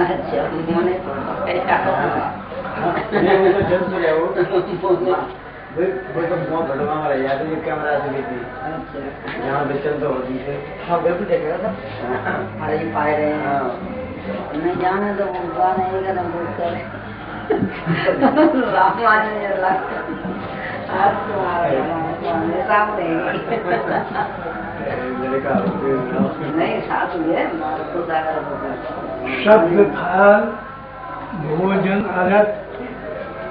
अच्छा મને તો देखो बहुत घटना वाला याद है कैमरा से भी थी यहाँ बेचन तो होती है हाँ बिल्कुल देखेगा था अरे ये पाए रहे हैं नहीं जाने तो वो गाने एक कदम दूर कर रामायण लगता आज तो रामायण सामने नहीं साधु है तो शब्द थाल भोजन अर्थ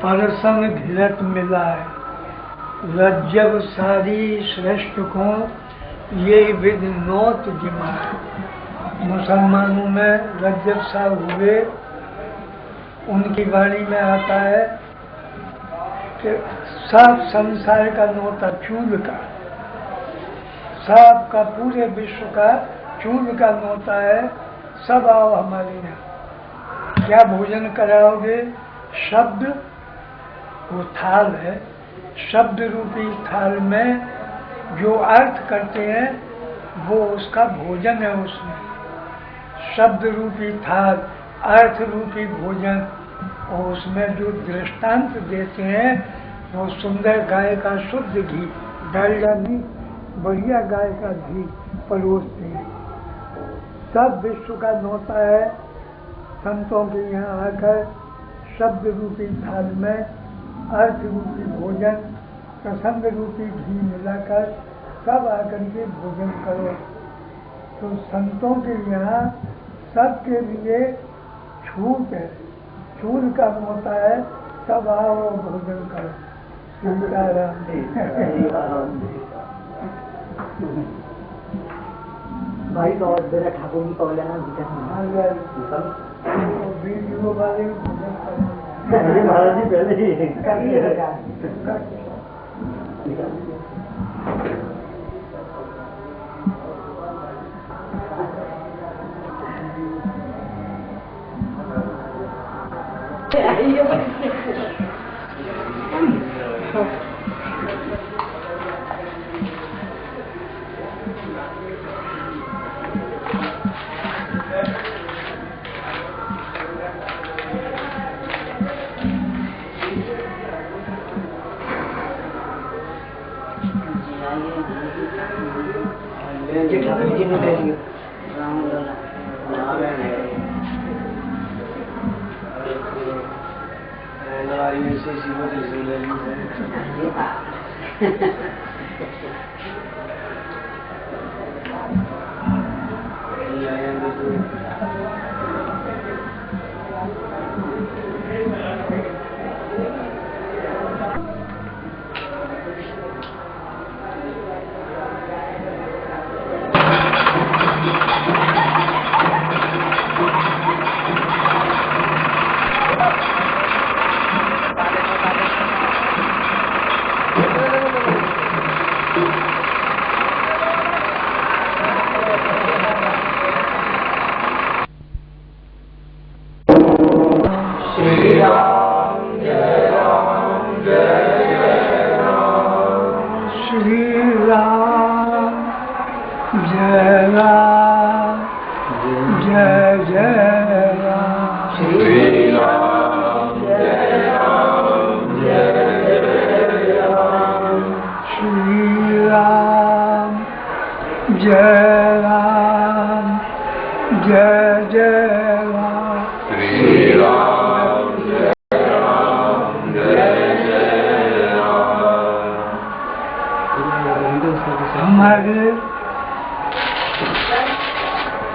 परसंग धीरत मिला है रज्जब सारी श्रेष्ठ को ये विध नौत जिमा है। मुसलमानों में रज्जब साहब हुए, उनकी वाणी में आता है कि सब संसार का नौता चूल का, सब का पूरे विश्व का चूल का नौता है। सब आओ हमारे यहाँ, क्या भोजन कराओगे? शब्द वो थाल है, शब्द रूपी थाल में जो अर्थ करते हैं वो उसका भोजन है। उसमें शब्द रूपी थाल, अर्थ रूपी भोजन, और उसमें जो दृष्टांत देते हैं वो सुंदर गाय का शुद्ध घी, डालडा नहीं, बढ़िया गाय का घी परोसते हैं। सब विश्व का नौता है संतों के यहाँ आकर शब्द रूपी थाल में अर्थ रूपी भोजन, प्रसंग रूपी घी मिलाकर सब आकर के भोजन करो। तो संतों के यहाँ सबके लिए छूट है, छूट का होता है, सब आओ भोजन करो। भाई तो मेरा ठाकुर जी को लेना वीडियो वाले भोजन करो। महाराज जी पहले ही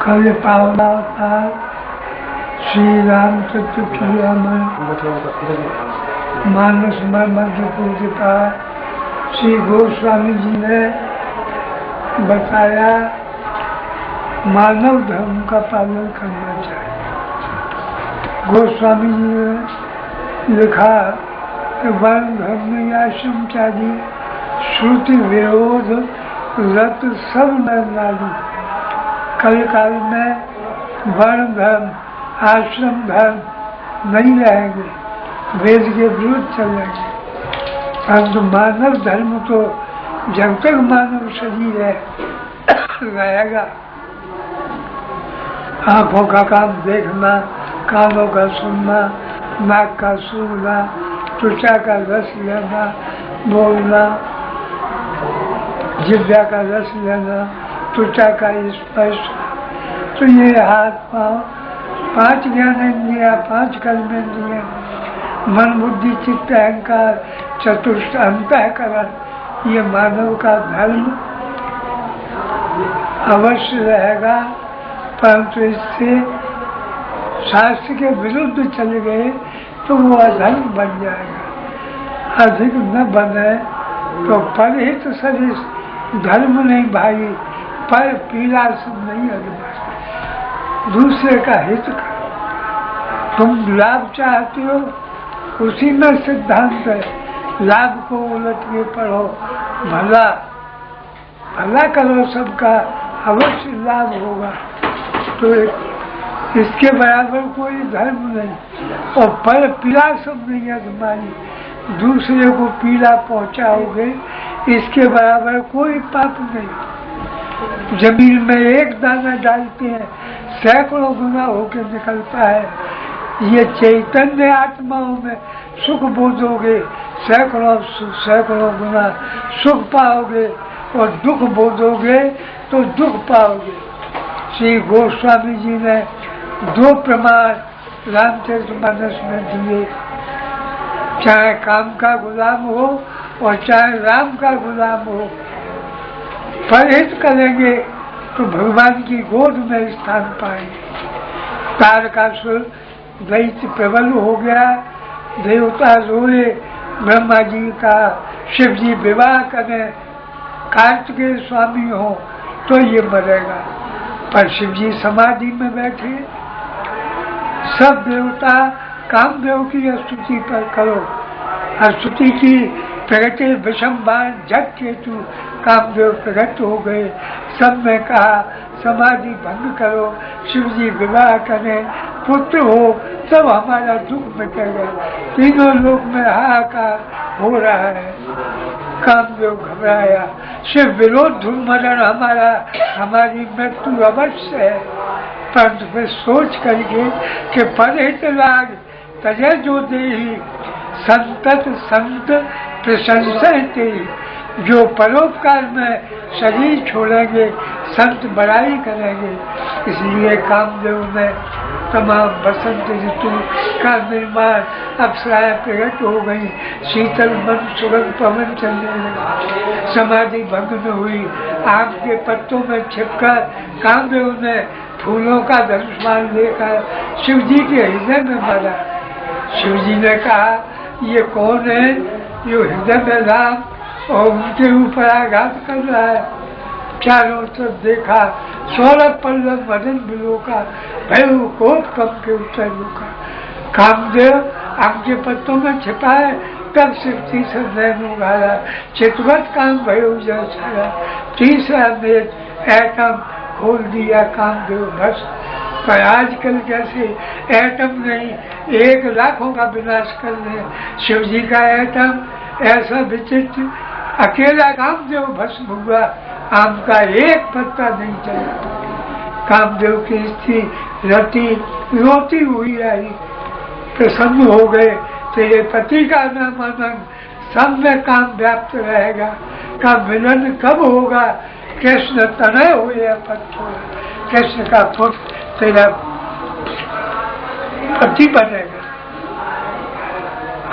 कल पावना अवतार श्री रामचंद्र की मानस में मध्य पूज का श्री गोस्वामी जी ने बताया मानव धर्म का पालन करना चाहिए। गोस्वामी जी ने लिखा कि वर्ण धर्म आश्रम त्यागी श्रुति विरोध रत सब नर नारी। कल काल में वर्ण धर्म आश्रम धर्म नहीं रहेंगे, वेद के विरुद्ध चलेंगे, परंतु मानव धर्म तो जब तक मानव शरीर है रहेगा, आंखों का काम देखना, कानों का सुनना, नाक का सूंघना, त्वचा का रस लेना, बोलना, जिह्वा का रस लेना, त्वचा का स्पर्श, तो ये हाथ पांव, 5 ज्ञानेंद्रिया, 5 कर्मेंद्रिया, मन बुद्धि चित्त अहंकार, चतुष्ट अंतःकरण, ये मानव का धर्म अवश्य रहेगा। परंतु इससे शास्त्र के विरुद्ध चले गए तो वो अधर्म बन जाएगा। अधिक न बने तो परहित सरिस धर्म नहीं भाई, पर पीला सब नहीं अभिमान। दूसरे का हित कर, तुम लाभ चाहते हो, उसी में सिद्धांत है। लाभ को उलट के पढ़ो, भला भला करो, सबका अवश्य लाभ होगा। तो इसके बराबर कोई धर्म नहीं। और पर पीला सब नहीं अभिमानी, दूसरे को पीला पहुंचाओगे, इसके बराबर कोई पाप नहीं। जमीन में एक दाना डालते हैं, सैकड़ों गुना होकर निकलता है। ये चैतन्य आत्माओं में सुख बोधोगे, सैकड़ों गुना सुख पाओगे, और दुख बोधोगे तो दुख पाओगे। श्री गोस्वामी जी ने 2 प्रमाण रामचरितमानस में दिए, चाहे काम का गुलाम हो और चाहे राम का गुलाम हो, परहित करेंगे तो भगवान की गोद में स्थान पाएंगे। तारकासुर दैत्य प्रबल हो गया, देवता रोए, ब्रह्मा जी का शिव जी विवाह करें, कार्तिकेय स्वामी हो तो ये मरेगा। पर शिव जी समाधि में बैठे, सब देवता कामदेव की स्तुति पर करो। स्तुति की प्रगटे विषम बाण जग केतु, कामदेव प्रकट हो गए। सब ने कहा समाधि भंग करो, शिव जी विवाह करें, पुत्र हो तब हमारा दुख मिटेगा। तीनों लोक में हाहाकार हो रहा है। कामदेव घबराया, शिव विरोध धूमरण हमारी मृत्यु अवश्य है। परंतु फिर सोच करके कि परहित लाग तजय जो देही, संतत संत प्रशंसते, जो परोपकार में शरीर छोड़ेंगे संत बड़ाई करेंगे। इसलिए कामदेव ने तमाम बसंत ऋतु का निर्माण, अप्सराएं प्रकट हो गई, शीतल मन सुगंध पवन चलने लगा। समाधि भंग में हुई, आम के पत्तों में छिपकर कामदेव ने फूलों का धनुष्मान लेकर शिव जी के हृदय में मारा। शिव जी ने कहा ये कौन है, जो हृदय में राम और उनके ऊपर आघात कर रहा है। चारों तरफ देखा, 16 पल्लव वदन बिलोका, भयु कोप कम के उत्तर रुका। कामदेव आम के पत्तों में छिपा है, तब सिर्फ तीसरा नैन उगाड़ा, चितवत काम भयो जैसा। तीसरा नेत्र एटम खोल दिया कामदेव बस। पर आजकल कैसे एटम नहीं, 1 लाखों का विनाश कर ले। शिव जी का एटम ऐसा विचित्र, अकेला कामदेव भस्म हुआ, आम का 1 पत्ता नहीं चला। कामदेव की स्त्री रति रोती हुई आई, प्रसन्न हो गए, तेरे पति का नाम आनंद, सब में काम व्याप्त रहेगा। का मिलन कब होगा, कृष्ण तनय हुए पत्थर, कृष्ण का पुत्र तेरा पति बनेगा।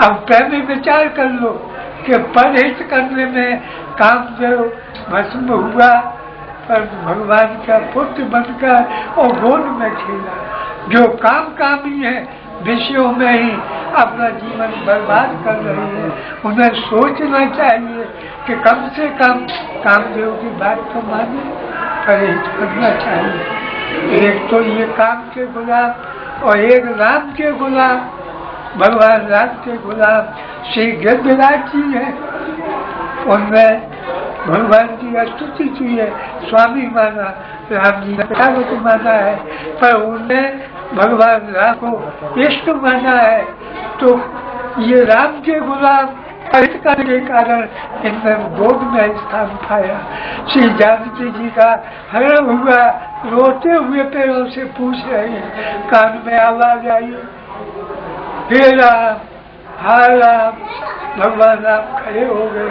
अब पहले विचार कर लो कि परहित करने में कामदेव भस्म हुआ, पर भगवान का पुत्र बनकर और गोद में खेला। जो कामी है, विषयों में ही अपना जीवन बर्बाद कर रहे हैं, उन्हें सोचना चाहिए कि कम से कम कामदेव की बात तो माने, परहेज करना चाहिए। एक तो ये काम के गुलाम और एक राम के गुलाम, भगवान राम के गुलाम श्री गिरिराज जी है। उनमें भगवान की स्तुति की है, स्वामी माना, राम जी ने पितावत माना है, पर उन्हें भगवान राम को इष्ट माना है। तो ये राम के गुलाम परित करने के कारण इनमें गोद में स्थान पाया। श्री जानकी जी का हरण हुआ, रोते हुए पैरों से पूछ रहे हैं, कान में आवाज आई, हे राम, हाय राम। भगवान राम खड़े हो गए।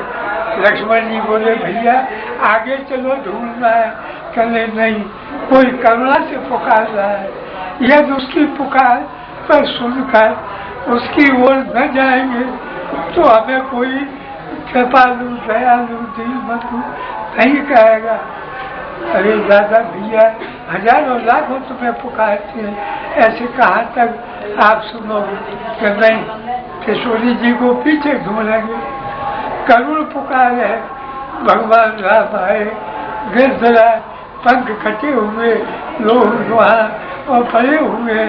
लक्ष्मण जी बोले, भैया आगे चलो, ढूंढना है। कहले नहीं, कोई करुणा से पुकार रहा है, यदि उसकी पुकार पर सुनकर उसकी ओर न जाएंगे तो हमें कोई कृपालु, दयालु, दीनबंधु नहीं कहेगा। अरे दादा भैया, हजारों लाखों तुम्हें पुकारते हैं, ऐसे कहाँ तक आप सुनोगे? कि नहीं, किशोरी जी को पीछे ढूंढेंगे। करुण पुकार है। भगवान राम आए, गिरधरा पंख कटे हुए, लोग वहाँ और पड़े हुए,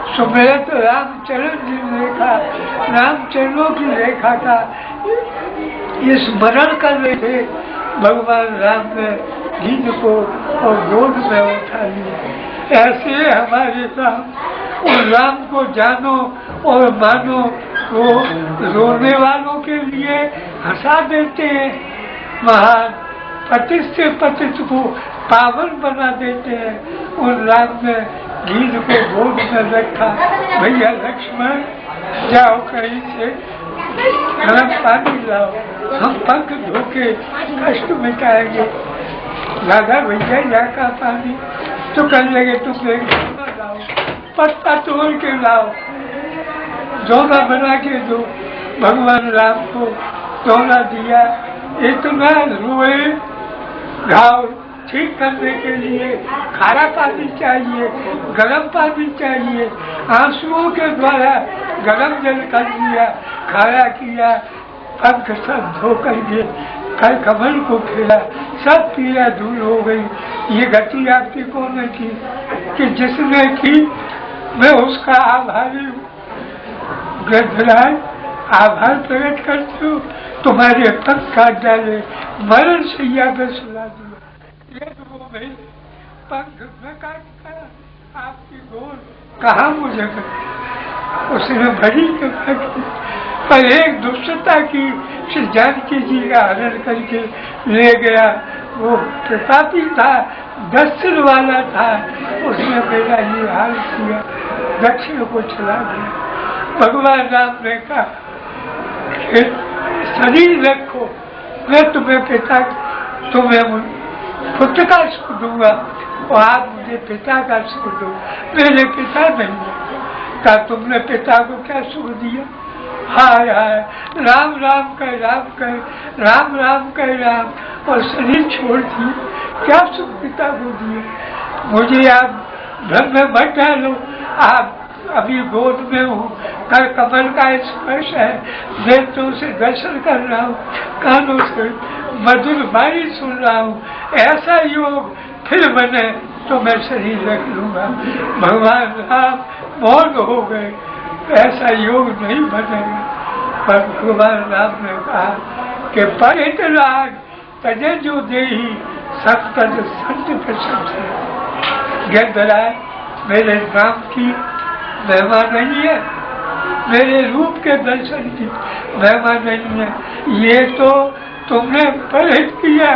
सुमेरत रामचरण जी रेखा, रामचरणों की रेखा का स्मरण कर रहे थे। भगवान राम ने नींद को और गोद में उठा लिया। ऐसे हमारे राम, उन राम को जानो और मानो, वो रोने वालों के लिए हंसा देते हैं, महान पतित से पतित को पावन बना देते हैं। उन राम ने नींद को गोद में रखा। भैया लक्ष्मण, जाओ कहीं से गर्म पानी लाओ, हम पंख धो के कष्ट मिटाएंगे। दादा भैया यहाँ का पानी तो कर लेंगे, तुम एक दोना लाओ, पत्ता तोड़ के लाओ, दोना बना के दो। भगवान राम को दोना दिया। इतना रोए, घाव ठीक करने के लिए खारा पानी चाहिए, गर्म पानी चाहिए। आंसुओं के द्वारा गर्म जल कर दिया, खारा किया, पंख सब धो करके कर कमल को फेरा, सब पीड़ा दूर हो गई। ये गति आपकी कौन ने की? कि जिसने की मैं उसका आभारी हूँ। गिरधराज, आभार प्रकट करती हूँ, तुम्हारे पंख काट डाले, मरण सैया में सुला दिया। ये तो वो भाई पंख में काट कर आपकी गोद कहाँ मुझे कर, उसने भरी तो की, पर एक दुष्टता की, श्री जानकी जी का हरण करके ले गया। वो प्रतापी था, दक्षिण वाला था, उसने मेरा ये हाल किया, दक्षिण को चला गया। भगवान राम ने कहा, शरीर रखो, मैं तुम्हें पिता, तुम्हें पुत्र का सुख दूंगा और आप मुझे पिता का सुख दो। मेरे पिता नहीं है। कहा, तुमने पिता को क्या सुख दिया? हाय हाय, राम राम कह, राम कह, राम राम कह, राम, और शरीर छोड़ दिए, क्या सुख पिता को दिए? मुझे आप भ्रम में मत डालो, आप अभी गोद में हूँ, कर कमल का स्पर्श है, नेत्रों से दर्शन कर रहा हूँ, कानों से मधुर वाणी सुन रहा हूँ। ऐसा योग फिर बने तो मैं शरीर रख लूंगा। भगवान राम मौन हो गए, ऐसा योग नहीं बनेगा। पर भगवान राम ने कहा कि परित राग तजे जो देही सब तज संत प्रशंसा। गिरधराज, मेरे नाम की महिमा नहीं है, मेरे रूप के दर्शन की महिमा नहीं है, ये तो तुमने परित किया।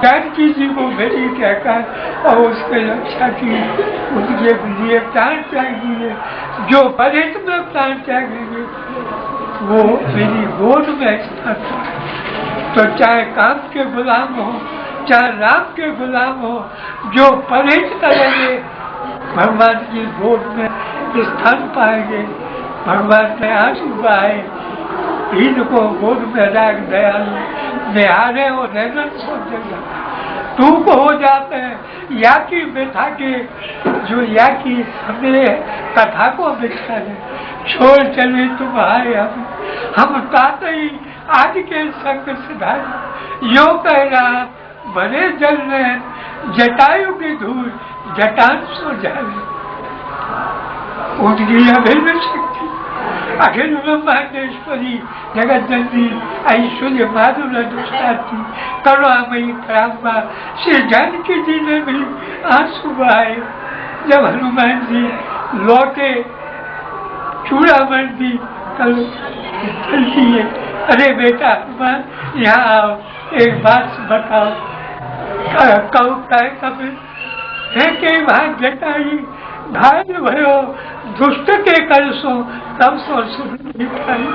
जानकी जी को मेरी कहकर और उसकी रक्षा की, उसके लिए प्राण त्याग दिए। जो परित में प्राण त्यागेंगे वो मेरी गोद में स्थित है। तो चाहे काम के गुलाम हो, चाहे राम के गुलाम हो, जो परित करेंगे भगवान की गोद में स्थान पाएंगे। भगवान में आंसू बहाए, इनको गोद में राग दयालु निहारे और नैनन सोचेगा। टूक हो जाते हैं या की बिठा के, जो या की समय कथा को बिठा दे, छोड़ चले तुम्हारे हम ताते ही आज के संग सिधारे। यो कह रहा बने जल रहे, जटायु की धूल जटान सो जाए। उनकी अभिन्न शक्ति, अखिल ब्रह्मांडेश्वरी जगतजननी ऐश्वर्य माधुर्य दुष्टार्थी करुणामयी पराम्बा श्री जानकी जी ने भी आंसू बहाए। जब हनुमान जी लौटे, चूड़ामणि भी कल चलती है, अरे बेटा हनुमान यहाँ आओ, एक बात बताओ। कहू कभी है के भाग जटाई घायल भयो दुष्ट के कर सो तब सो सुन नहीं पाई।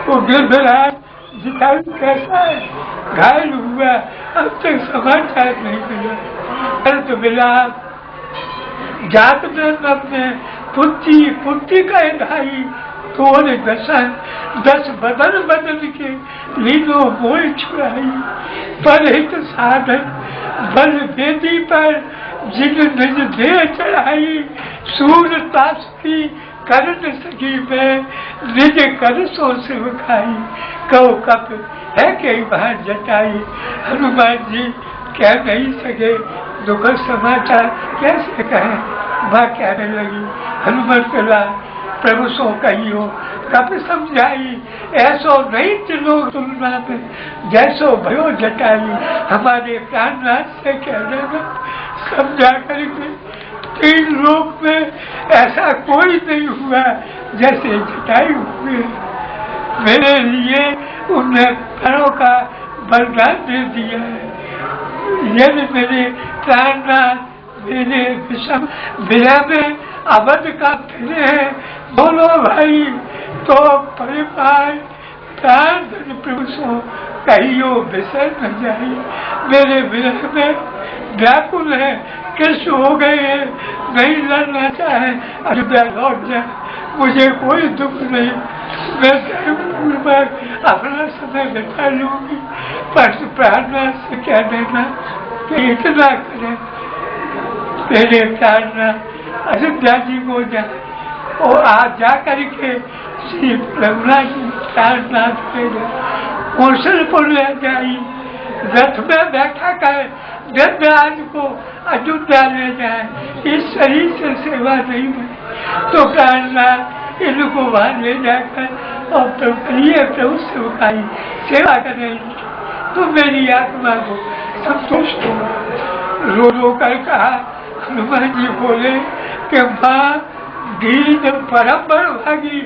वो गिरधराज जटायु कैसा है, घायल हुआ, अब तक समाचार नहीं मिला। अर्थ मिला जात में पुत्री का ढाई तोड़ दस बदन बदन के लीनो मोह छुड़ाई। पर हित साधन बल वेदी पर जिन निज देह चढ़ाई। सूर तास्ती कर न सकी मैं निज कर सो शिव खाई। कहो कप है कई बार जटाई। हनुमान जी कह नहीं सके, दुख समाचार कैसे कहें। माँ कहने लगी हनुमान पिला प्रभु सो कहियो कब समझाई। ऐसो नहीं चलो तुलना में जैसो भयो जटाई। हमारे प्राणनाथ से कहने में समझा करके तीन लोक में ऐसा कोई नहीं हुआ जैसे जटायु हुए। मेरे लिए उन्हें फलों का वरदान दे दिया है। यदि मेरे प्राणनाथ मेरे विषम विरह में अवध का फिरे हैं बोलो भाई तो परिपाय प्राण प्रभु सो कहियो विसर न जाई। मेरे विरह में व्याकुल है, कृष्ण हो गए हैं, नहीं लड़ना चाहे, अयोध्या लौट जाए, मुझे कोई दुख नहीं। मैं अपना समय बिता लूंगी। पर प्रार्थना से कह देना कि इतना करें मेरे प्रार्थना अयोध्या जी को जाए और आज जा करके श्री प्रभुनाथ जी प्रार्थना कौशलपुर ले जाई। रथ में बैठा कर गणराज को अयोध्या ले जाए। इस शरीर से सेवा नहीं बनी तो प्राणनाथ इनको वहां ले जाकर और प्रभु सेवकाई सेवा करेंगे तो मेरी आत्मा को संतुष्ट होगा। रो रो कर कहा। हनुमान जी बोले कि माँ दीन परम भागी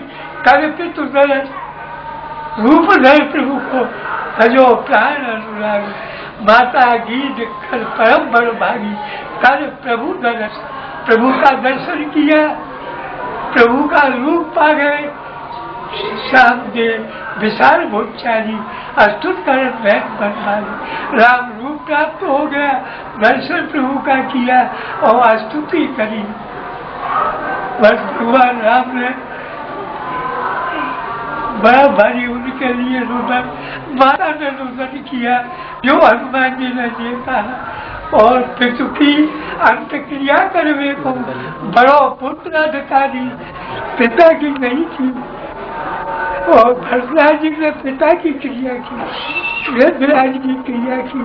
करके तु दरस रूप धर प्रभु को भजो प्राण अनुराग। माता गीत कर परम भागी कर प्रभु दरस। प्रभु का दर्शन किया, प्रभु का रूप पा गए। श्याम देव विशाल भोचारी अस्तुत कर बनवाली। राम रूप प्राप्त हो गया, दर्शन प्रभु का किया और स्तुति करी। बस भगवान राम ने बड़ा भारी उनके लिए रुदन, माता ने रुदन किया जो हनुमान जी ने ये कहा। और पितु की अंत क्रिया करवे को बड़ो पुत्र अधिकारी पिता की नहीं थी। और भरतलाल जी ने पिता की क्रिया की, वृद्धराज की क्रिया की,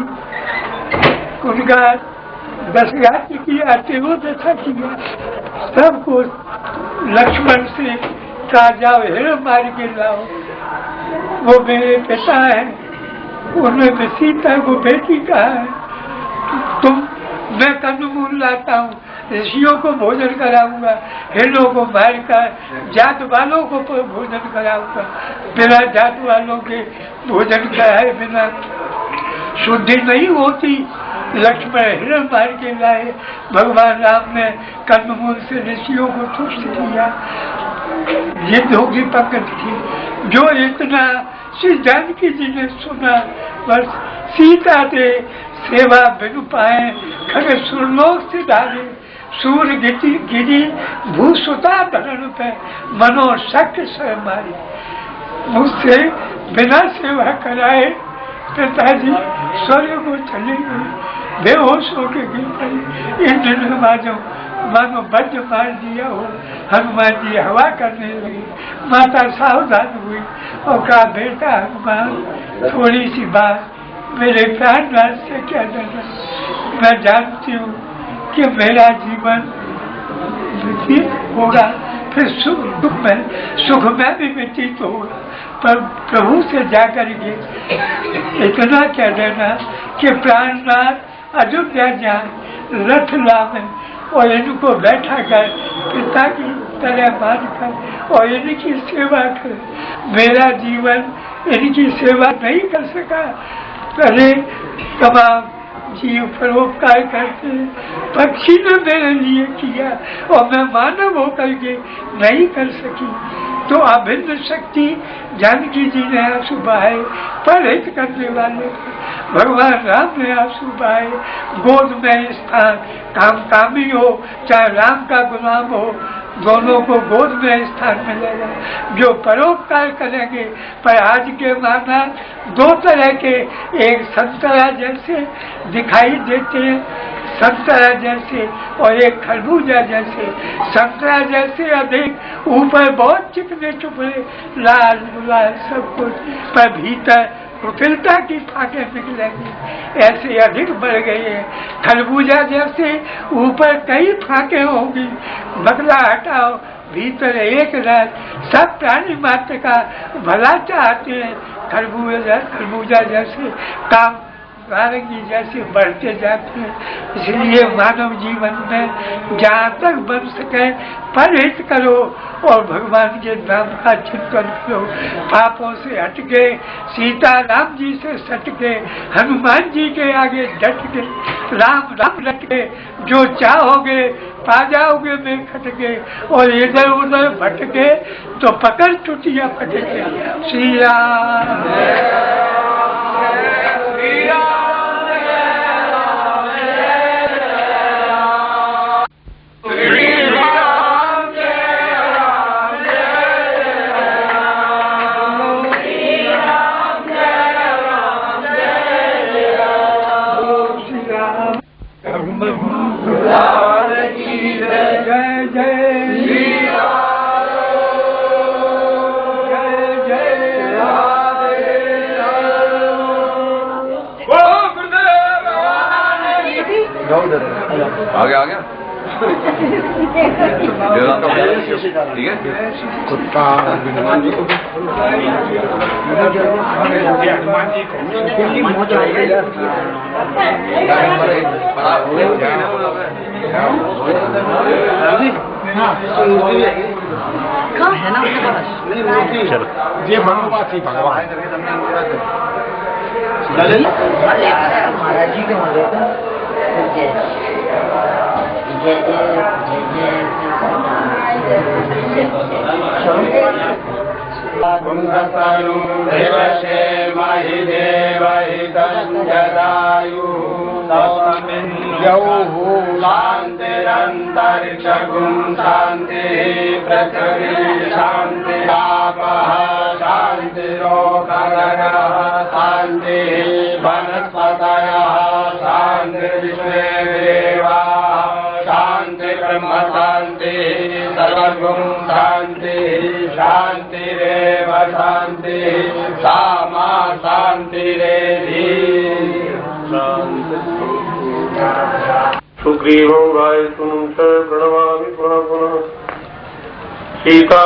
उनका दशरथ की अतिरोधता किया। सबको लक्ष्मण से कहा जाओ हिरण मार के लाओ, वो मेरे पिता है। उन्होंने सीता को बेटी कहा है मैं कंदमूल लाता हूँ, ऋषियों को भोजन कराऊंगा, हिरणों को मारकर जात वालों को भोजन कराऊंगा। बिना जात वालों के भोजन कराए बिना शुद्धि नहीं होती। लक्ष्मण हिरण मार के लाए। भगवान राम ने कंदमूल से ऋषियों को तुष्ट किया। ये होगी पंकज की जो इतना श्री जानकी जी ने सुना। बस सीता दे सेवा बिनु पाए खग सुरलोक से डाले। सूर गिरी भूसुता धरण पे मनो शक्ति स्वयं मारी। मुझसे बिना सेवा कराए पिताजी स्वर्ग को चले गए, बेहोश होके गिर पड़ी। इन दिनों मानो वज्र मार दिया हो। हनुमान जी हवा करने लगे। माता सावधान हुई और कहा बेटा हनुमान थोड़ी सी बात मेरे प्राणनाथ से क्या डरना। मैं जानती हूँ कि मेरा जीवन व्यतीत होगा, फिर सुख में भी व्यतीत होगा, पर प्रभु से जाकर के इतना कह देना कि प्राणनाथ अयोध्या जाए, रथ लावे और इनको बैठा कर पिता की तरह मान कर और इनकी सेवा कर। मेरा जीवन इनकी सेवा नहीं कर सका। पहले तमाम जीव परोपकार करते, पक्षी ने मेरे लिए किया और मैं मानव होकर के नहीं कर सकी। तो अभिन्न शक्ति जानकी जी ने आंसू बहाए परहित करने वाले, भगवान राम ने आंसू बहाए गोद में स्थान, काम कामी हो चाहे राम का गुलाम हो, दोनों को गोद में स्थान मिलेगा। जो परोपकार करेंगे, पर आज के माना दो तरह के, एक संतरा जैसे दिखाई देते हैं, संतरा जैसे, और एक खरबूजा जैसे। संतरा जैसे अधिक ऊपर बहुत चिकने चुपड़े लाल गुलाल सब कुछ, पर भीतर कुटिलता की फाके निकलेंगी, ऐसे अधिक बढ़ गई है। खरबूजा जैसे ऊपर कई फाके होंगी, बगला हटाओ भीतर एक रात। सब प्राणी मात्र का भला चाहते हैं। खरबूजा जैसे काम नारंगी जैसे बढ़ते जाते हैं। इसलिए मानव जीवन में जहाँ तक बन सके परहित करो और भगवान के नाम का चिंतन करो। पापों से हटके, सीता राम जी से सटके, हनुमान जी के आगे डट के, राम राम रट के, जो चाहोगे पा जाओगे में खटके, और इधर उधर भटके तो पकड़ टूटिया फटके। श्री राम आ गया ठीक है। कुत्ता हनुमान जी को है ना ये भगवान थी भगवान महाराज जी के जय जय दिवसे महि देवहितञ्जदायुः शान्तिरन्तरिक्षगुं शान्तिः पृथिवी शान्तिरापः शान्तिरोषधयः शान्तिः वनस्पतयः शान्तिर्विश्वे देवाः शान्ति ब्रह्म शान्ति सर्वगुं शान्ति शान्तिरेव शान्ति सामा शान्तिरेधि। सुग्रीवं गायतुं च प्रणमामि पुनः पुनः सीता